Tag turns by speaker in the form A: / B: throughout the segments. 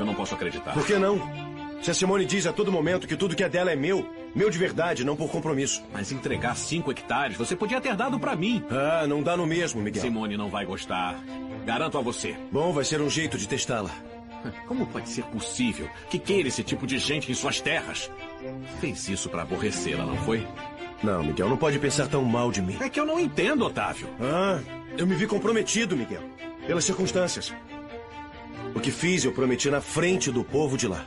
A: Otávio, eu não posso acreditar.
B: Por que não? Se a Simone diz a todo momento que tudo que é dela é meu de verdade, não por compromisso.
A: Mas entregar 5 hectares, você podia ter dado pra mim.
B: Ah, não dá no mesmo, Miguel.
A: Simone não vai gostar. Garanto a você.
B: Bom, vai ser um jeito de testá-la.
A: Como pode ser possível que queira esse tipo de gente em suas terras? Fez isso pra aborrecê-la, não foi?
B: Não, Miguel, não pode pensar tão mal de mim.
A: É que eu não entendo, Otávio.
B: Ah, eu me vi comprometido, Miguel. Pelas circunstâncias. O que fiz, eu prometi na frente do povo de lá.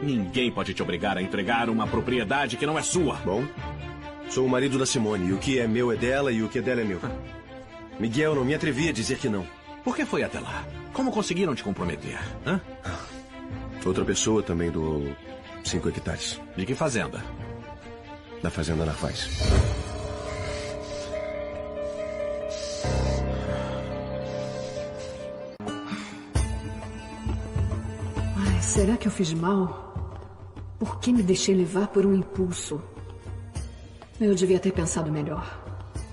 A: Ninguém pode te obrigar a entregar uma propriedade que não é sua.
B: Bom, sou o marido da Simone. E o que é meu é dela e o que é dela é meu. Miguel, não me atrevi a dizer que não.
A: Por que foi até lá? Como conseguiram te comprometer?
B: Outra pessoa também doou 5 hectares.
A: De que fazenda?
B: Da Fazenda Narvaez.
C: Ai, será que eu fiz mal? Por que me deixei levar por um impulso? Eu devia ter pensado melhor.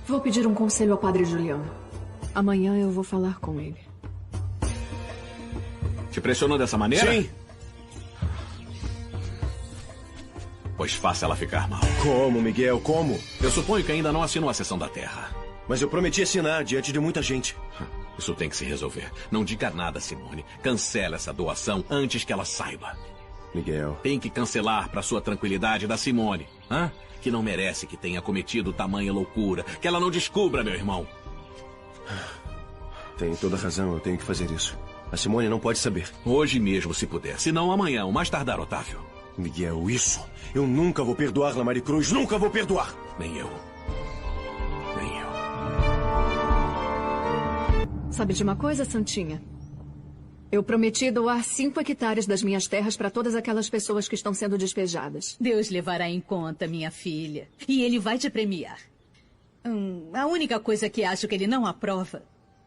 C: Vou pedir um conselho ao Padre Juliano. Amanhã eu vou falar com ele.
A: Te pressionou dessa maneira?
B: Sim.
A: Pois faça ela ficar mal.
B: Como, Miguel? Como?
A: Eu suponho que ainda não assinou a cessão da terra.
B: Mas eu prometi assinar diante de muita gente.
A: Isso tem que se resolver. Não diga nada, Simone. Cancela essa doação antes que ela saiba.
B: Miguel.
A: Tem que cancelar para sua tranquilidade da Simone. Que não merece que tenha cometido tamanha loucura. Que ela não descubra, meu irmão.
B: Tem toda razão, eu tenho que fazer isso. A Simone não pode saber.
A: Hoje mesmo, se puder. Se não, amanhã, o mais tardar, Otávio.
B: Miguel, isso. Eu nunca vou perdoar-la, Maricruz. Nunca vou perdoar.
A: Nem eu. Nem eu.
C: Sabe de uma coisa, Santinha? Eu prometi doar 5 hectares das minhas terras para todas aquelas pessoas que estão sendo despejadas.
D: Deus levará em conta, minha filha. E ele vai te premiar. A única coisa que acho que ele não aprova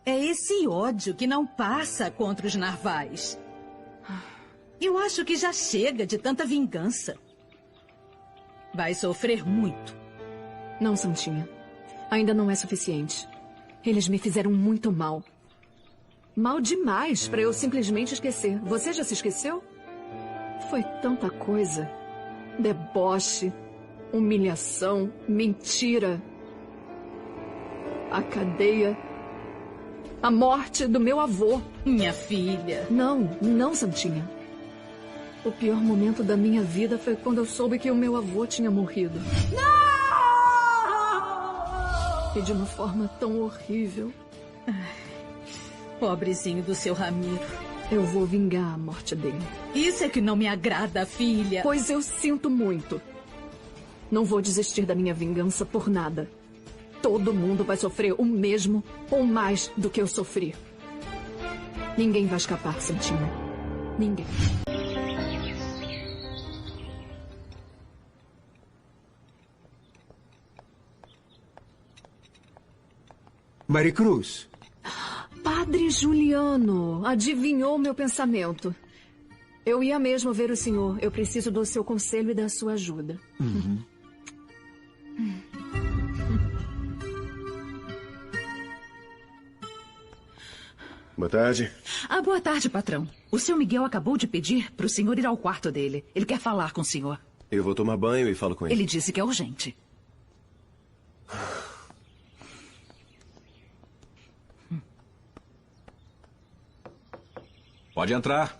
D: é esse ódio que não passa contra os Narvaez. Eu acho que já chega de tanta vingança. Vai sofrer muito.
C: Não, Santinha. Ainda não é suficiente. Eles me fizeram muito mal. Mal demais para eu simplesmente esquecer. Você já se esqueceu? Foi tanta coisa. Deboche, humilhação, mentira. A cadeia. A morte do meu avô.
D: Minha filha.
C: Não, Santinha. O pior momento da minha vida foi quando eu soube que o meu avô tinha morrido.
D: Não!
C: E de uma forma tão horrível.
D: Pobrezinho do seu Ramiro.
C: Eu vou vingar a morte dele.
D: Isso é que não me agrada, filha.
C: Pois eu sinto muito. Não vou desistir da minha vingança por nada. Todo mundo vai sofrer o mesmo ou mais do que eu sofri. Ninguém vai escapar, Santinha. Ninguém.
E: Maricruz.
C: Padre Juliano, adivinhou meu pensamento. Eu ia mesmo ver o senhor. Eu preciso do seu conselho e da sua ajuda.
B: Boa tarde.
F: Boa tarde, patrão. O seu Miguel acabou de pedir para o senhor ir ao quarto dele. Ele quer falar com o senhor.
B: Eu vou tomar banho e falo com ele.
F: Ele disse que é urgente.
A: Pode entrar.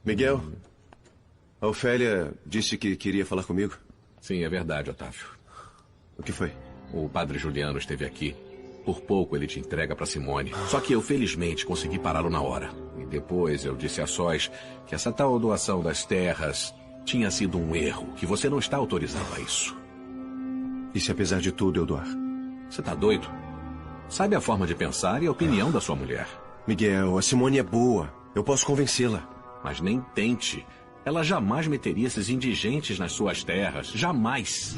B: Miguel, a Ofélia disse que queria falar comigo.
A: Sim, é verdade, Otávio.
B: O que foi?
A: O padre Juliano esteve aqui. Por pouco ele te entrega para Simone. Só que eu, felizmente, consegui pará-lo na hora. E depois eu disse a sós que essa tal doação das terras tinha sido um erro, que você não está autorizando a isso.
B: E se apesar de tudo eu doar?
A: Você tá doido? Sabe a forma de pensar e a opinião da sua mulher.
B: Miguel, a Simone é boa. Eu posso convencê-la.
A: Mas nem tente. Ela jamais meteria esses indigentes nas suas terras. Jamais.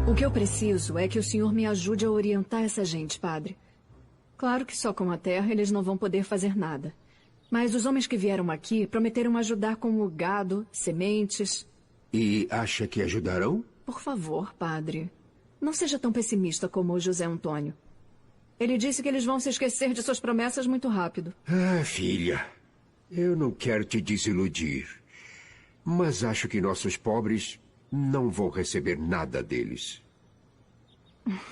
C: O que eu preciso é que o senhor me ajude a orientar essa gente, padre. Claro que só com a terra eles não vão poder fazer nada. Mas os homens que vieram aqui prometeram ajudar com o gado, sementes.
E: E acha que ajudarão?
C: Por favor, padre. Não seja tão pessimista como o José Antônio. Ele disse que eles vão se esquecer de suas promessas muito rápido.
E: Ah, filha, eu não quero te desiludir, mas acho que nossos pobres não vão receber nada deles.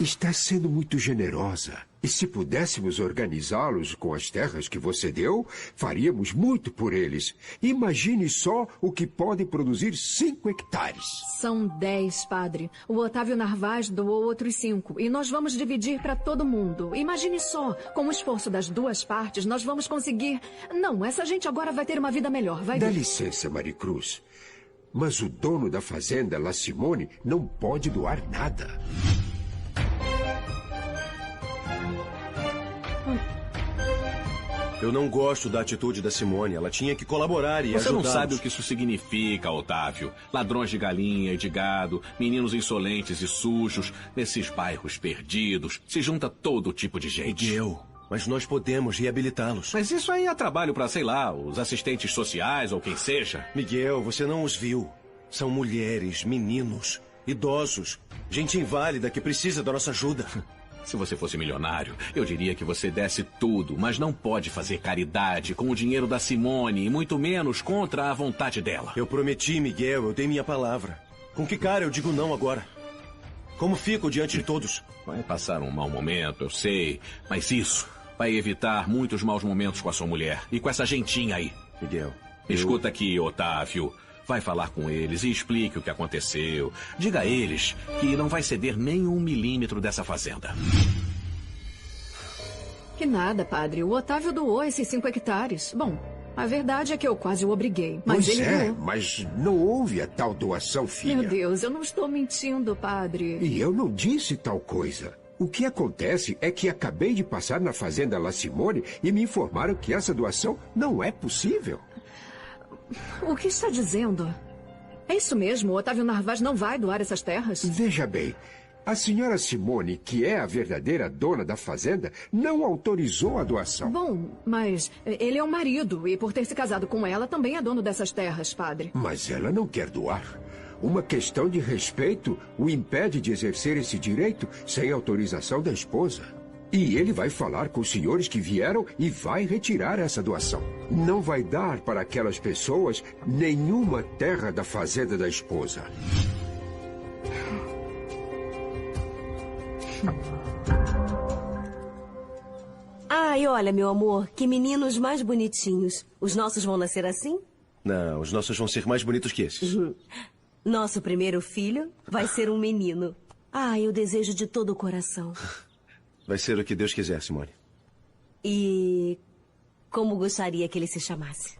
E: Está sendo muito generosa. E se pudéssemos organizá-los com as terras que você deu, faríamos muito por eles. Imagine só o que podem produzir 5 hectares.
C: São 10, padre. O Otávio Narvaz doou outros 5. E nós vamos dividir para todo mundo. Imagine só, com o esforço das duas partes, nós vamos conseguir... Não, essa gente agora vai ter uma vida melhor. Vai
E: Dá
C: ver.
E: licença, Maricruz. Mas o dono da fazenda, La Simone, não pode doar nada.
B: Eu não gosto da atitude da Simone. Ela tinha que colaborar e
A: Você não
B: ajudá-los.
A: sabe o que isso significa, Otávio. Ladrões de galinha e de gado, meninos insolentes e sujos, nesses bairros perdidos, se junta todo tipo de gente.
B: Miguel, mas nós podemos reabilitá-los.
A: Mas isso aí é trabalho para, sei lá, os assistentes sociais ou quem seja.
B: Miguel, você não os viu. São mulheres, meninos, idosos, gente inválida que precisa da nossa ajuda.
A: Se você fosse milionário, eu diria que você desse tudo, mas não pode fazer caridade com o dinheiro da Simone, e muito menos contra a vontade dela.
B: Eu prometi, Miguel, eu dei minha palavra. Com que cara eu digo não agora? Como fico diante de todos?
A: Vai passar um mau momento, eu sei, mas isso vai evitar muitos maus momentos com a sua mulher e com essa gentinha aí.
B: Miguel,
A: Escuta aqui, Otávio. Vai falar com eles e explique o que aconteceu. Diga a eles que não vai ceder nem 1 milímetro dessa fazenda.
C: Que nada, padre. O Otávio doou esses 5 hectares. Bom, a verdade é que eu quase o obriguei. Mas
E: Pois
C: ele
E: é,
C: doou.
E: mas não houve a tal doação, filha.
C: Meu Deus, eu não estou mentindo, padre.
E: E eu não disse tal coisa. O que acontece é que acabei de passar na fazenda La Simone e me informaram que essa doação não é possível.
C: O que está dizendo? É isso mesmo, o Otávio Narvaz não vai doar essas terras?
E: Veja bem, a senhora Simone, que é a verdadeira dona da fazenda, não autorizou a doação.
C: Bom, mas ele é um marido e por ter se casado com ela também é dono dessas terras, padre.
E: Mas ela não quer doar. Uma questão de respeito o impede de exercer esse direito sem autorização da esposa. E ele vai falar com os senhores que vieram e vai retirar essa doação. Não vai dar para aquelas pessoas nenhuma terra da fazenda da esposa.
G: Ai, olha, meu amor, que meninos mais bonitinhos. Os nossos vão nascer assim?
B: Não, os nossos vão ser mais bonitos que esses.
G: Nosso primeiro filho vai ser um menino. Ah, eu desejo de todo o coração.
B: Vai ser o que Deus quiser, Simone.
G: E como gostaria que ele se chamasse?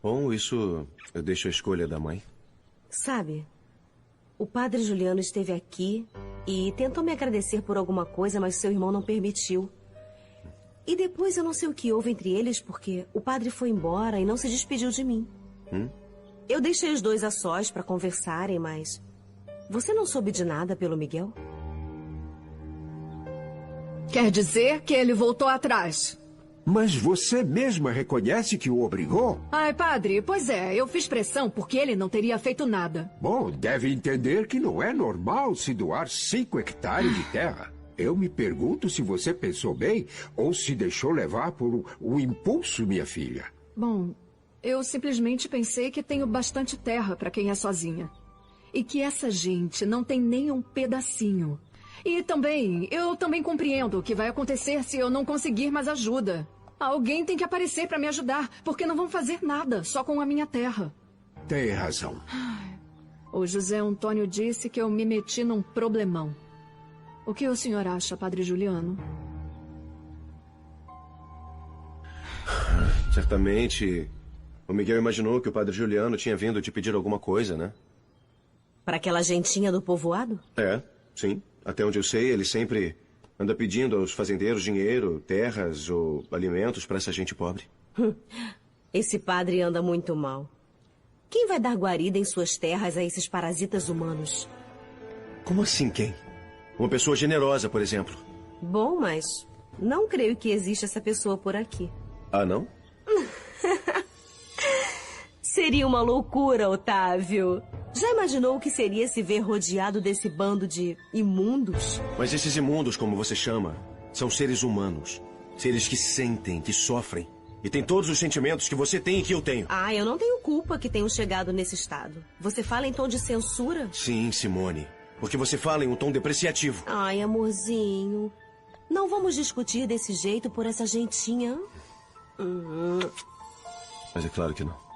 B: Bom, isso eu deixo a escolha da mãe.
G: Sabe, o padre Juliano esteve aqui e tentou me agradecer por alguma coisa, mas seu irmão não permitiu. E depois eu não sei o que houve entre eles, porque o padre foi embora e não se despediu de mim. Eu deixei os dois a sós para conversarem, mas... Você não soube de nada pelo Miguel?
C: Quer dizer que ele voltou atrás?
E: Mas você mesma reconhece que o obrigou?
C: Ai, padre, pois é, eu fiz pressão porque ele não teria feito nada.
E: Bom, deve entender que não é normal se doar 5 hectares de terra. Eu me pergunto se você pensou bem ou se deixou levar por um impulso, minha filha.
C: Bom, eu simplesmente pensei que tenho bastante terra para quem é sozinha. E que essa gente não tem nem um pedacinho. E eu também compreendo o que vai acontecer se eu não conseguir mais ajuda. Alguém tem que aparecer para me ajudar, porque não vão fazer nada só com a minha terra.
E: Tem razão.
C: O José Antônio disse que eu me meti num problemão. O que o senhor acha, padre Juliano?
B: Certamente, o Miguel imaginou que o padre Juliano tinha vindo te pedir alguma coisa, né?
G: Para aquela gentinha do povoado?
B: É, sim. Até onde eu sei, ele sempre anda pedindo aos fazendeiros dinheiro, terras ou alimentos para essa gente pobre.
G: Esse padre anda muito mal. Quem vai dar guarida em suas terras a esses parasitas humanos?
B: Como assim quem? Uma pessoa generosa, por exemplo.
G: Bom, mas não creio que exista essa pessoa por aqui.
B: Ah, não?
G: Seria uma loucura, Otávio. Já imaginou o que seria se ver rodeado desse bando de imundos?
B: Mas esses imundos, como você chama, São seres humanos. Seres que sentem, que sofrem. E têm todos os sentimentos que você tem e que eu tenho.
G: Ah, eu não tenho culpa que tenham chegado nesse estado. Você fala em tom de censura?
B: Sim, Simone. Porque você fala em um tom depreciativo.
G: Ai, amorzinho. Não vamos discutir desse jeito por essa gentinha.
B: Mas é claro que não.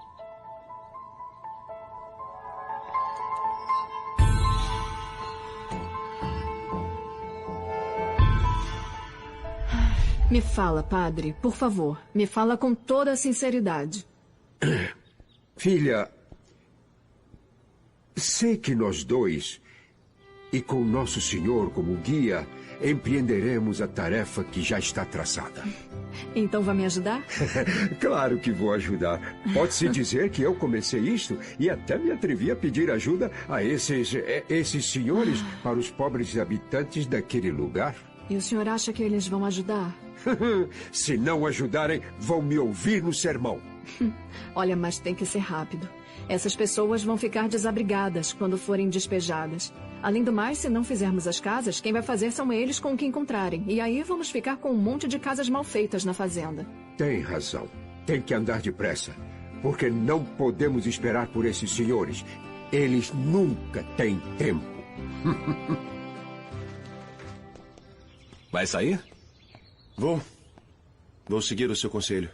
C: Me fala, padre, por favor. Me fala com toda a sinceridade.
E: Filha, sei que nós dois, e com Nosso Senhor como guia, empreenderemos a tarefa que já está traçada.
C: Então vai me ajudar?
E: Claro que vou ajudar. Pode-se dizer que eu comecei isto e até me atrevi a pedir ajuda a esses senhores para os pobres habitantes daquele lugar.
C: E o senhor acha que eles vão ajudar?
E: Se não ajudarem, vão me ouvir no sermão.
C: Olha, mas tem que ser rápido. Essas pessoas vão ficar desabrigadas quando forem despejadas. Além do mais, se não fizermos as casas, quem vai fazer são eles com o que encontrarem. E aí vamos ficar com um monte de casas mal feitas na fazenda.
E: Tem razão. Tem que andar depressa. Porque não podemos esperar por esses senhores. Eles nunca têm tempo.
A: Vai sair?
B: Vou seguir o seu conselho.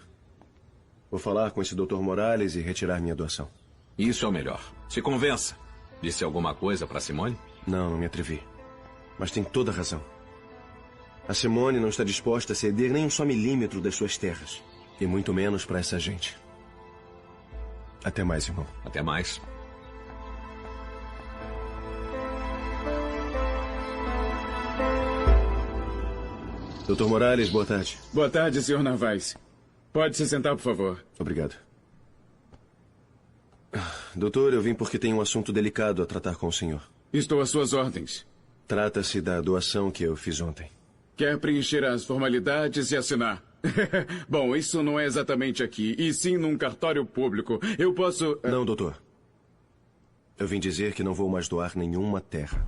B: Vou falar com esse Dr. Morales e retirar minha doação.
A: Isso é o melhor. Se convença. Disse alguma coisa para Simone?
B: Não me atrevi. Mas tem toda a razão. A Simone não está disposta a ceder nem um só milímetro das suas terras. E muito menos para essa gente. Até mais, irmão.
A: Até mais.
B: Dr. Morales, boa tarde.
H: Boa tarde, Sr. Narvaez. Pode se sentar, por favor.
B: Obrigado. Doutor, eu vim porque tenho um assunto delicado a tratar com o senhor.
H: Estou às suas ordens.
B: Trata-se da doação que eu fiz ontem.
H: Quer preencher as formalidades e assinar? Bom, isso não é exatamente aqui, e sim num cartório público. Eu posso...
B: Não, doutor. Eu vim dizer que não vou mais doar nenhuma terra.